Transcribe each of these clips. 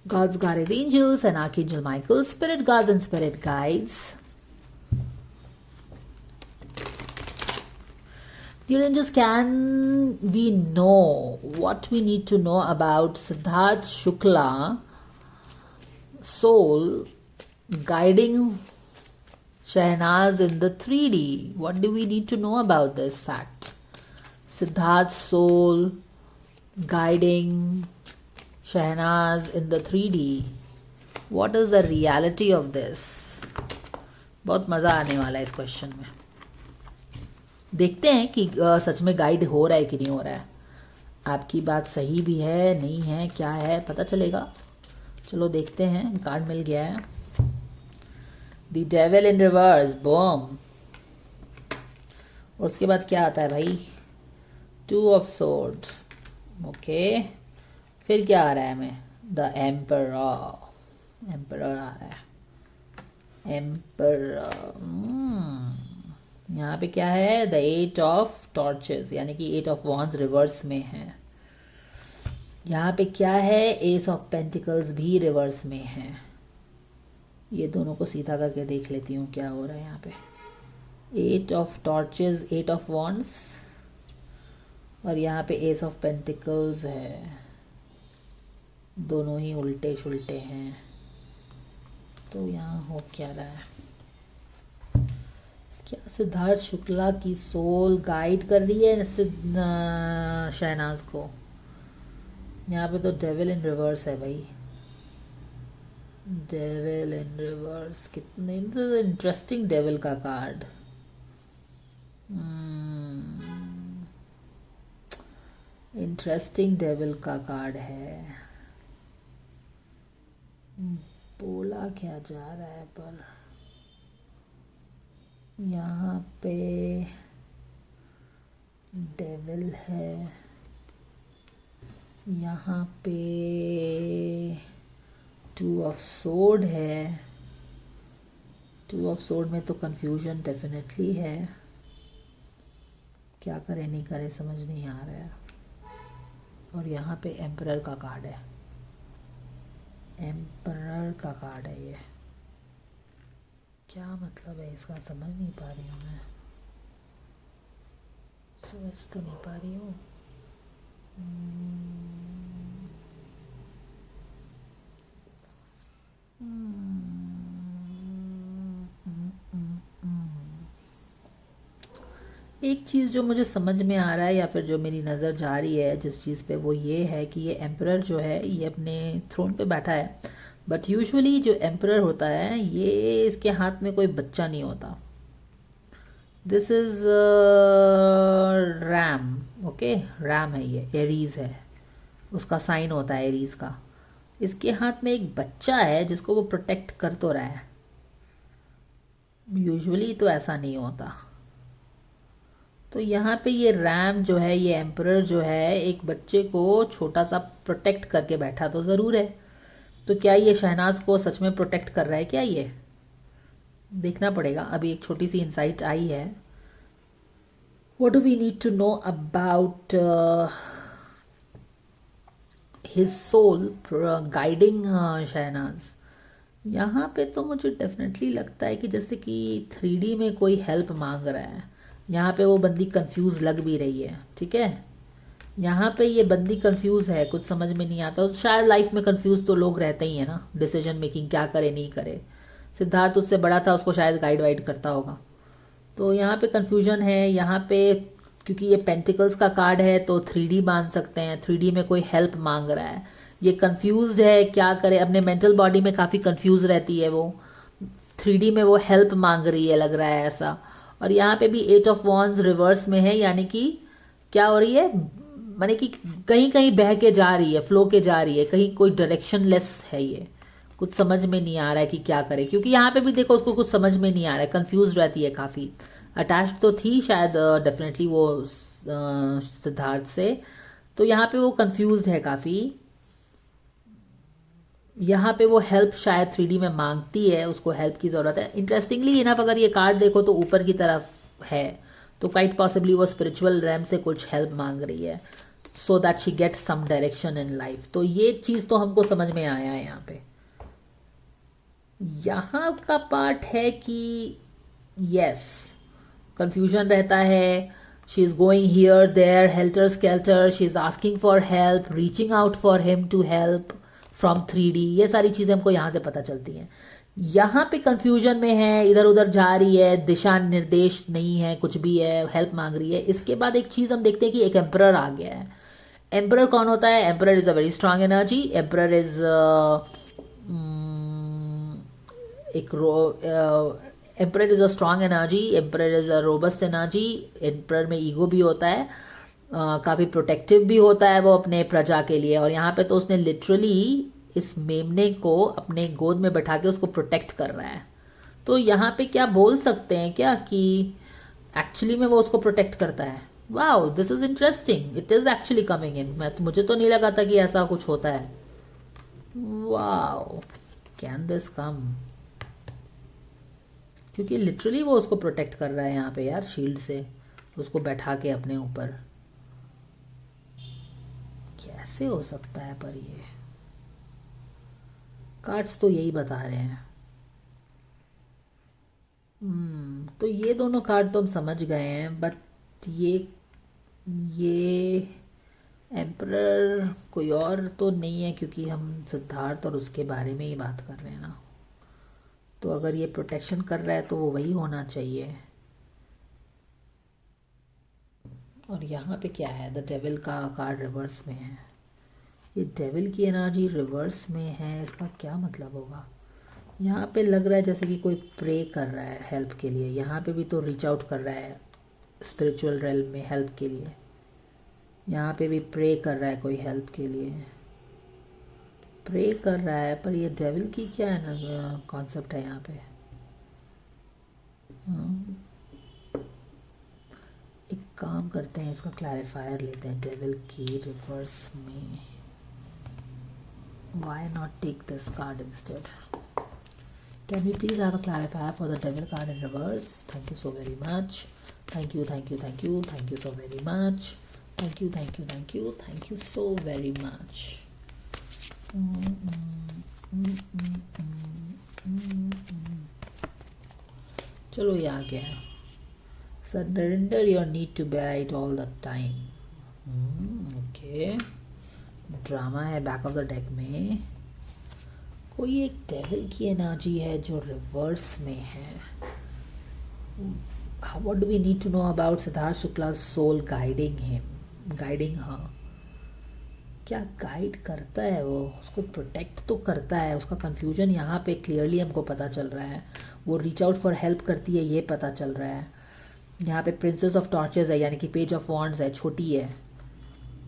God's guardian angels and Archangel Michael, spirit guards and spirit guides. Dear angels, can we know what we need to know about Siddharth Shukla, soul, guiding Shehnaz in the 3D? What do we need to know about this fact? Siddharth's soul guiding Shehnaz in the 3D. What is the reality of this? बहुत मज़ा आने वाला है इस question में. देखते हैं कि सच में गाइड हो रहा है कि नहीं हो रहा है. आपकी बात सही भी है, नहीं है, क्या है, पता चलेगा. चलो देखते हैं. कार्ड मिल गया है. The devil in reverse, boom. और उसके बाद क्या आता है भाई? 2 ऑफ सोर्ड. ओके, फिर क्या आ रहा है हमें? The emperor. एम्परर आ रहा है. एम्परर. यहाँ पे क्या है? द 8 ऑफ टॉर्चेस, यानी कि 8 ऑफ वॉन्ड्स रिवर्स में है. यहाँ पे क्या है? एस ऑफ पेंटिकल्स भी रिवर्स में है. ये दोनों को सीधा करके देख लेती हूँ क्या हो रहा है यहाँ पे. 8 ऑफ टॉर्चेस, 8 ऑफ वॉन्ड्स, और यहाँ पे एस ऑफ पेंटिकल्स है. दोनों ही उल्टे शुल्टे हैं. तो यहाँ हो क्या रहा है? क्या सिद्धार्थ शुक्ला की सोल गाइड कर रही है शहनाज को? यहाँ पे तो डेविल इन रिवर्स है भाई. Devil in reverse. कितने इंटरेस्टिंग डेविल का कार्ड. इंटरेस्टिंग डेविल का कार्ड है. बोला क्या जा रहा है पर यहाँ पे डेविल है. यहाँ पे 2 ऑफ सोर्ड है. 2 ऑफ सोर्ड में तो कंफ्यूजन डेफिनेटली है. क्या करे नहीं करे समझ नहीं आ रहा है. और यहाँ पे एम्परर का कार्ड है. एम्परर का कार्ड है ये. क्या मतलब है इसका? समझ नहीं पा रही हूँ मैं. समझ तो नहीं पा रही हूँ. एक चीज़ जो मुझे समझ में आ रहा है या फिर जो मेरी नज़र जा रही है जिस चीज़ पे, वो ये है कि ये एम्परर जो है ये अपने थ्रोन पे बैठा है. बट यूजुअली जो एम्परर होता है ये इसके हाथ में कोई बच्चा नहीं होता. This is RAM. Okay, RAM है ये. एरीज है, उसका साइन होता है एरीज का. इसके हाथ में एक बच्चा है जिसको वो प्रोटेक्ट कर तो रहा है. यूजुअली तो ऐसा नहीं होता. तो यहाँ पे ये रैम जो है, ये एम्परर जो है, एक बच्चे को छोटा सा प्रोटेक्ट करके बैठा तो ज़रूर है. तो क्या ये शहनाज को सच में प्रोटेक्ट कर रहा है क्या? ये देखना पड़ेगा. अभी एक छोटी सी इंसाइट आई है. What do we need to know about his soul guiding Shahnaz? यहाँ पे तो मुझे डेफिनेटली लगता है कि जैसे कि 3D में कोई हेल्प मांग रहा है. यहाँ पे वो बंदी कंफ्यूज लग भी रही है. ठीक है, यहाँ पे ये बंदी कंफ्यूज है, कुछ समझ में नहीं आता. तो शायद लाइफ में कंफ्यूज तो लोग रहते ही है ना, डिसीजन मेकिंग क्या करे नहीं करे. सिद्धार्थ उससे बड़ा था, उसको शायद गाइड वाइड करता होगा. तो यहाँ पे कंफ्यूजन है. यहाँ पे क्योंकि ये पेंटिकल्स का कार्ड है तो 3D मान सकते हैं. 3D में कोई हेल्प मांग रहा है. ये कंफ्यूज है, क्या करे. अपने मेंटल बॉडी में काफ़ी कंफ्यूज रहती है वो. 3D में वो हेल्प मांग रही है, लग रहा है ऐसा. और यहाँ पे भी 8 ऑफ वॉन्ड्स रिवर्स में है, यानी कि क्या हो रही है, माने कि कहीं कहीं बह के जा रही है, फ्लो के जा रही है, कहीं कोई डायरेक्शन लेस है. ये कुछ समझ में नहीं आ रहा है कि क्या करे. क्योंकि यहाँ पे भी देखो उसको कुछ समझ में नहीं आ रहा है, कंफ्यूज रहती है काफ़ी. अटैच तो थी शायद डेफिनेटली वो सिद्धार्थ से. तो यहाँ पे वो कंफ्यूज है काफ़ी. यहाँ पे वो हेल्प शायद 3D में मांगती है, उसको हेल्प की ज़रूरत है. इंटरेस्टिंगली इनफ अगर ये कार्ड देखो तो ऊपर की तरफ है, तो क्वाइट पॉसिबली वो स्पिरिचुअल रैम से कुछ हेल्प मांग रही है. So that she get some direction in life. तो ये चीज़ तो हमको समझ में आया है यहाँ पे। यहाँ का पार्ट है कि यस, कंफ्यूजन रहता है। She is going here there helter skelter, she is asking for help, reaching out for him to help from 3D। ये सारी चीज़ें हमको यहाँ से पता चलती हैं। यहाँ पे कंफ्यूजन में है, इधर उधर जा रही है, दिशा निर्देश नहीं है, कुछ भी है, हेल्प मांग रही है। इसके बाद एक चीज़ हम देखते हैं कि एक एम्परर आ गया है। एम्परर कौन होता है? Emperor is a very strong energy. Emperor is एक emperor is a strong energy, emperor is a robust energy. Emperor में ईगो भी होता है, काफ़ी प्रोटेक्टिव भी होता है वो अपने प्रजा के लिए। और यहाँ पे तो उसने लिटरली इस मेमने को अपने गोद में बैठा के उसको प्रोटेक्ट कर रहा है। तो यहाँ पे क्या बोल सकते हैं क्या कि एक्चुअली में वो उसको प्रोटेक्ट करता है? Wow, this is interesting, it is actually coming in. मुझे तो नहीं लगा था कि ऐसा कुछ होता है। Wow, can this come? क्योंकि लिटरली वो उसको प्रोटेक्ट कर रहा है यहाँ पे यार, शील्ड से उसको बैठा के अपने ऊपर। कैसे हो सकता है? पर ये कार्ड्स तो यही बता रहे हैं। तो ये दोनों कार्ड तो हम समझ गए हैं, बट ये एम्परर कोई और तो नहीं है, क्योंकि हम सिद्धार्थ और उसके बारे में ही बात कर रहे हैं ना। तो अगर ये प्रोटेक्शन कर रहा है तो वो वही होना चाहिए। और यहाँ पे क्या है? द डेविल का कार्ड रिवर्स में है। ये डेविल की एनर्जी रिवर्स में है, इसका क्या मतलब होगा? यहाँ पे लग रहा है जैसे कि कोई प्रे कर रहा है हेल्प के लिए। यहाँ पे भी तो रीच आउट कर रहा है स्पिरिचुअल रेल्म में हेल्प के लिए। यहाँ पे भी प्रे कर रहा है कोई हेल्प के लिए, प्रे कर रहा है। पर ये डेविल की क्या है ना कॉन्सेप्ट है यहाँ पे? एक काम करते हैं, इसका क्लैरिफायर लेते हैं। डेविल की रिवर्स में, why not take this card instead? Can we please have a clarifier for the devil card in reverse? Thank you so very much. Thank you, thank you, thank you, thank you so very much. Thank you, thank you, thank you, thank you so very much. चलो ये आ गया। Surrender your need to bear it all the time. Okay. Drama है back of the deck में। कोई एक devil की energy है जो रिवर्स में है। What do we need to know about Siddharth Shukla soul guiding him, guiding her? क्या गाइड करता है वो? उसको प्रोटेक्ट तो करता है। उसका कंफ्यूजन यहाँ पे क्लियरली हमको पता चल रहा है। वो रीच आउट फॉर हेल्प करती है, ये पता चल रहा है। यहाँ पे प्रिंसेस ऑफ टॉर्चेस है, यानी कि पेज ऑफ वॉन्ड्स है, छोटी है।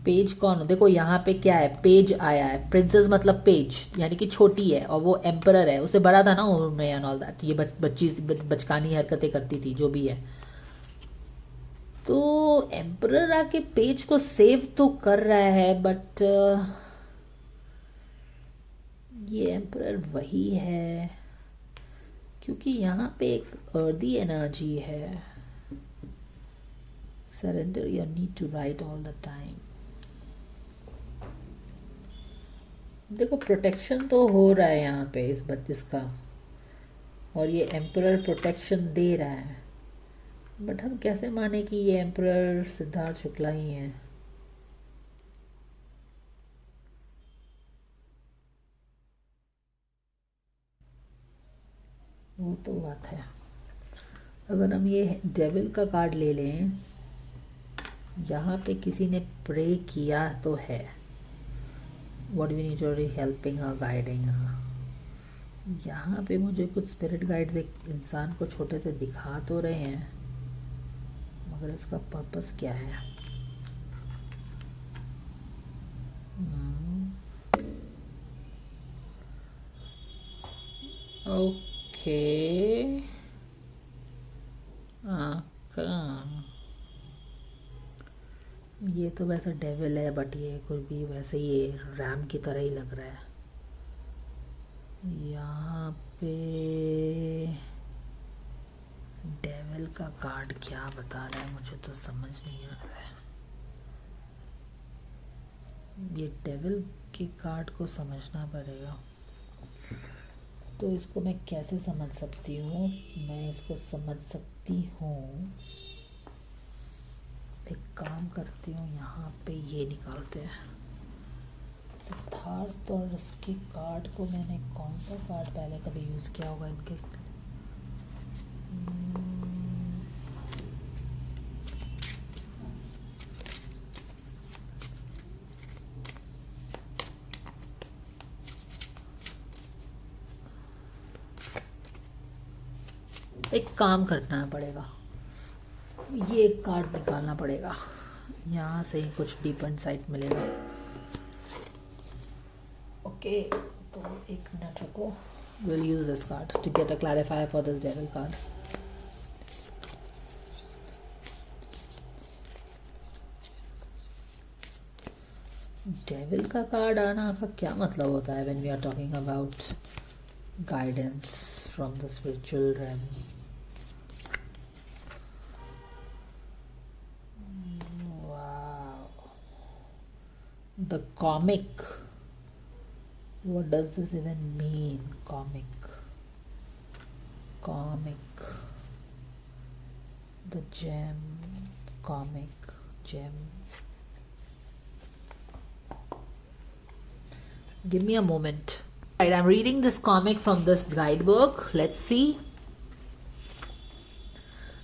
पेज कौन? देखो यहाँ पे क्या है, पेज आया है। प्रिंसेस मतलब पेज, यानी कि छोटी है, और वो एम्परर है, उससे बड़ा था ना उम्र में एंड ऑल दैट। ये बच्ची बचकानी हरकतें करती थी, जो भी है। तो एम्परर आके पेज को सेव तो कर रहा है, बट ये एम्परर वही है? क्योंकि यहाँ पे एक अर्दी एनर्जी है। Surrender your need to right all the time. देखो प्रोटेक्शन तो हो रहा है यहाँ पे इस बत्तीस का, और ये एम्परर प्रोटेक्शन दे रहा है। बट हम कैसे माने कि ये एम्परर सिद्धार्थ शुक्ला ही है? वो तो बात है। अगर हम ये डेविल का कार्ड ले लें, यहाँ पे किसी ने प्रे किया तो है। What we need to helping her, guiding her. यहाँ पे मुझे कुछ स्पिरिट गाइड्स एक इंसान को छोटे से दिखा तो रहे हैं, मगर इसका पर्पस क्या है? ओके, ये तो वैसा डेविल है, बट ये कोई भी वैसे ही रैम की तरह ही लग रहा है। यहाँ पे डेविल का कार्ड क्या बता रहा है, मुझे तो समझ नहीं आ रहा है। ये डेविल के कार्ड को समझना पड़ेगा। तो इसको मैं कैसे समझ सकती हूँ? मैं इसको समझ सकती हूँ, एक काम करती हूँ, यहाँ पे ये निकालते हैं सिद्धार्थ, और इसके कार्ड को मैंने कौन सा कार्ड पहले कभी यूज़ किया होगा इनके? एक काम करना पड़ेगा, ये एक कार्ड निकालना पड़ेगा, यहाँ से ही कुछ डीप इनसाइट मिलेगा। ओके, तो एक मिनट रुको, we'll use this card to get a clarifier for this devil card. Devil का कार्ड आना का क्या मतलब होता है when we are talking about guidance from the spiritual realm? Wow, the comic. What does this even mean? Comic. The gem. Comic. Gem. Give me a moment. Right, I'm reading this comic from this guidebook. Let's see.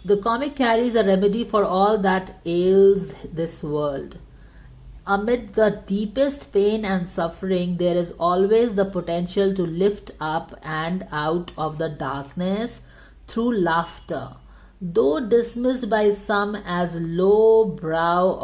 The comic carries a remedy for all that ails this world. Amid the deepest pain and suffering, there is always the potential to lift up and out of the darkness through laughter. Though dismissed by some as lowbrow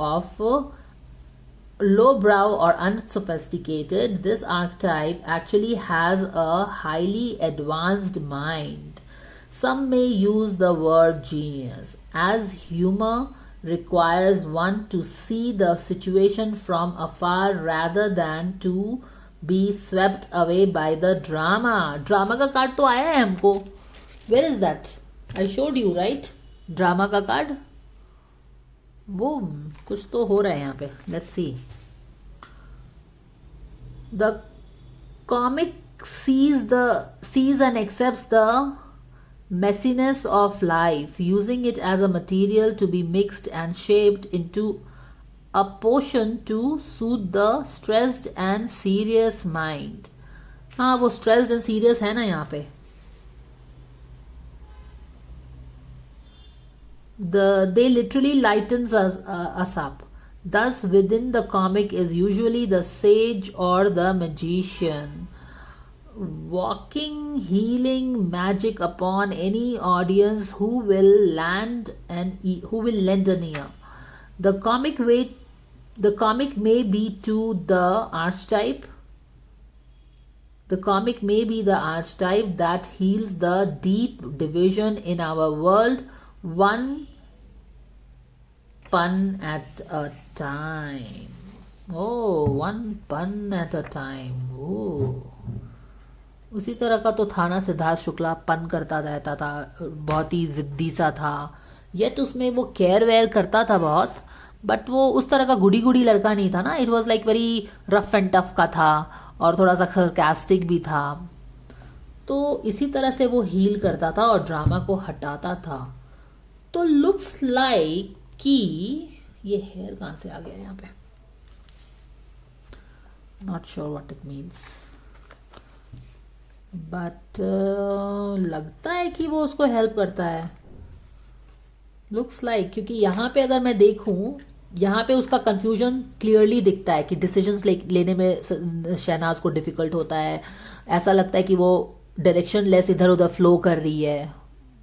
or unsophisticated, this archetype actually has a highly advanced mind. Some may use the word genius, as humor requires one to see the situation from afar rather than to be swept away by the drama. Drama का card तो आया है हमको. Where is that? I showed you, right? Drama का card. वो कुछ तो हो रहा है यहाँ पे. Let's see. The comic sees and accepts the messiness of life, using it as a material to be mixed and shaped into a potion to soothe the stressed and serious mind. हाँ, वो stressed and serious है ना यहाँ पे. They literally lightens us up. Thus, within the comic is usually the sage or the magician, walking healing magic upon any audience who will lend an ear. The comic may be to the archetype. The comic may be the archetype that heals the deep division in our world, one pun at a time. Oh, one pun at a time. Oh. उसी तरह का तो था ना सिद्धार्थ शुक्ला, पन करता रहता था, बहुत ही जिद्दी सा था, ये तो उसमें वो केयर वेयर करता था बहुत, बट वो उस तरह का गुड़ी गुड़ी लड़का नहीं था ना. It was like very rough and tough का था और थोड़ा सा सरकास्टिक भी था. तो इसी तरह से वो हील करता था और ड्रामा को हटाता था. तो लुक्स लाइक कि ये हेयर कहाँ से आ गया यहाँ पे, not sure what it means, but लगता है कि वो उसको हेल्प करता है. लुक्स लाइक क्योंकि यहाँ पे अगर मैं देखूं, यहाँ पे उसका कंफ्यूजन क्लियरली दिखता है कि डिसीजंस लेने में शहनाज को डिफिकल्ट होता है. ऐसा लगता है कि वो डायरेक्शन लेस इधर उधर फ्लो कर रही है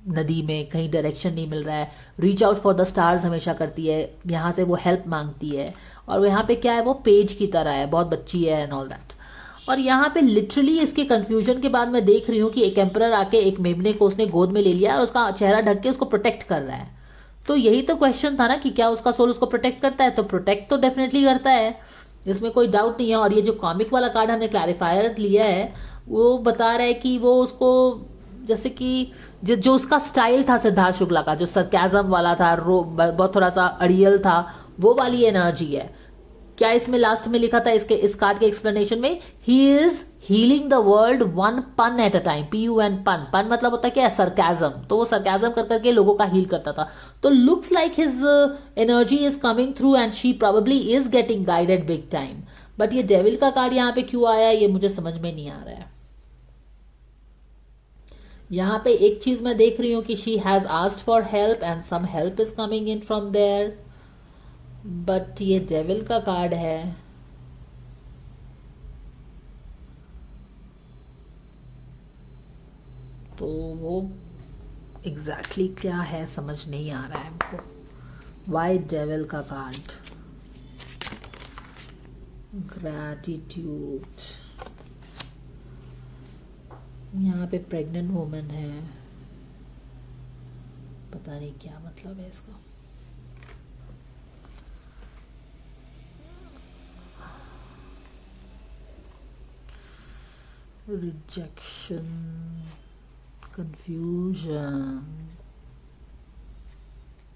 नदी में, कहीं डायरेक्शन नहीं मिल रहा है. Reach out for the stars हमेशा करती है, यहाँ से वो हेल्प मांगती है. और यहाँ पे क्या है, वो पेज की तरह है, बहुत बच्ची है एंड ऑल दैट. और यहाँ पे लिटरली इसके कंफ्यूजन के बाद मैं देख रही हूँ कि एक एम्परर आके एक मेमने को उसने गोद में ले लिया और उसका चेहरा ढक के उसको प्रोटेक्ट कर रहा है. तो यही तो क्वेश्चन था ना कि क्या उसका सोल उसको प्रोटेक्ट करता है. तो प्रोटेक्ट तो डेफिनेटली करता है, इसमें कोई डाउट नहीं है. और ये जो कॉमिक वाला कार्ड हमने क्लैरिफायर लिया है वो बता रहा है कि वो उसको, जैसे कि जो उसका स्टाइल था सिद्धार्थ शुक्ला का, जो सरकाजम वाला था, बहुत थोड़ा सा अड़ियल था, वो वाली एनर्जी है. क्या इसमें लास्ट में लिखा था इसके इस कार्ड के एक्सप्लेनेशन में? He is healing the world one पन एट अ टाइम, PUN, पन, पन मतलब होता है क्या? सरकाजम। तो वो सरकाजम कर करके लोगों का हील करता था। तो looks like his energy is coming through and she probably is getting guided big time. But ये डेविल का कार्ड यहाँ पे क्यों आया ये मुझे समझ में नहीं आ रहा है। यहाँ पे एक चीज मैं देख रही हूँ कि she has asked for help and some help is coming in from there, but ये डेविल का कार्ड है। तो वो एग्जैक्टली क्या है समझ नहीं आ रहा है हमको। वाई डेविल का कार्ड? ग्रैटिट्यूड, यहाँ पे प्रेग्नेंट वुमन है, पता नहीं क्या मतलब है इसका। रिजेक्शन, कंफ्यूजन,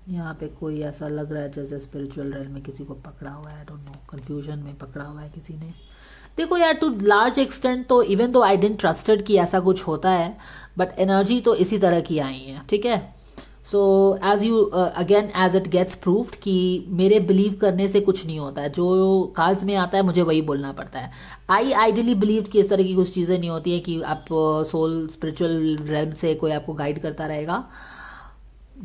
यहाँ पे कोई ऐसा लग रहा है जैसे स्पिरिचुअल रेल में किसी को पकड़ा हुआ है। आई डोंट नो, कंफ्यूजन में पकड़ा हुआ है किसी ने। देखो यार, टू लार्ज एक्सटेंट तो इवन दो आई डेंट ट्रस्टेड कि ऐसा कुछ होता है, बट एनर्जी तो इसी तरह की आई है, ठीक है। So as you again as it gets proved कि मेरे बिलीव करने से कुछ नहीं होता है, जो कार्ड्स में आता है मुझे वही बोलना पड़ता है। आई आइडियली बिलीव कि इस तरह की कुछ चीज़ें नहीं होती है कि आप सोल स्पिरिचुअल रेल्म से कोई आपको गाइड करता रहेगा,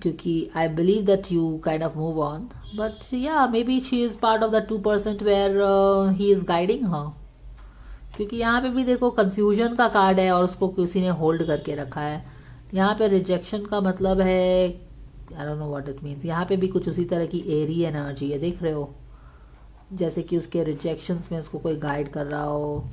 क्योंकि I believe that you kind of move on. But yeah maybe she is part of the 2% where he is guiding her, क्योंकि यहाँ पे भी देखो कंफ्यूजन का कार्ड है और उसको किसी ने होल्ड करके रखा है। यहाँ पे रिजेक्शन का मतलब है आई don't know what it means. यहाँ पे भी कुछ उसी तरह की एरी एनर्जी है, देख रहे हो, जैसे कि उसके रिजेक्शंस में उसको कोई गाइड कर रहा हो,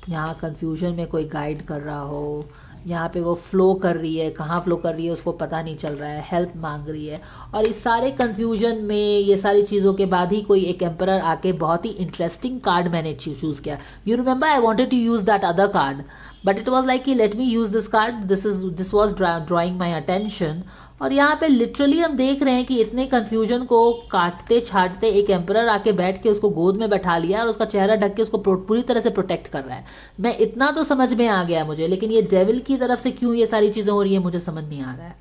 यहाँ कंफ्यूजन में कोई गाइड कर रहा हो, यहाँ पे वो फ्लो कर रही है, कहाँ फ्लो कर रही है उसको पता नहीं चल रहा है, हेल्प मांग रही है। और इस सारे कंफ्यूजन में ये सारी चीज़ों के बाद ही कोई एक एम्परर आके बहुत ही इंटरेस्टिंग कार्ड मैंने चूज किया। You remember I wanted to use that other card, but it was like कि let me use this card, this was drawing my attention. और यहाँ पे लिटरली हम देख रहे हैं कि इतने कंफ्यूजन को काटते छाटते एक एम्परर आके बैठ के उसको गोद में बैठा लिया और उसका चेहरा ढक के उसको पूरी तरह से प्रोटेक्ट कर रहा है। मैं इतना तो समझ में आ गया मुझे, लेकिन ये डेविल की तरफ से क्यों ये सारी चीजें हो रही है मुझे समझ नहीं आ रहा है।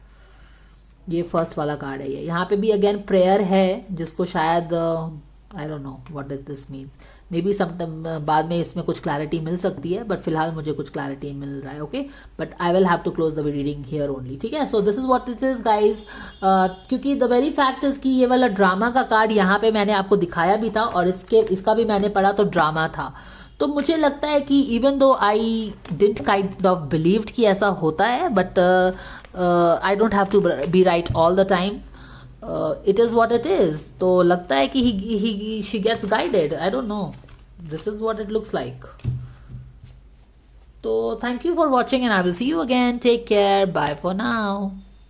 ये फर्स्ट वाला कार्ड है ये। यहाँ पे भी अगेन प्रेयर है, जिसको शायद I don't know what this means. Maybe some बाद में इसमें कुछ क्लैरिटी मिल सकती है, बट फिलहाल मुझे कुछ क्लैरिटी मिल रहा है। Okay, but I will have to close the reading here only, ठीक है। So this is what it is guys, क्योंकि द वेरी फैक्ट इज कि ये वाला ड्रामा का कार्ड यहाँ पे मैंने आपको दिखाया भी था और इसका भी मैंने पढ़ा तो ड्रामा था। तो मुझे लगता है कि even though I didn't kind of believed कि ऐसा होता है, but I don't have to be right all the time. It is what it is. तो लगता है कि she gets guided, I don't know, this is what it looks like. तो thank you for watching and I will see you again, take care, bye for now.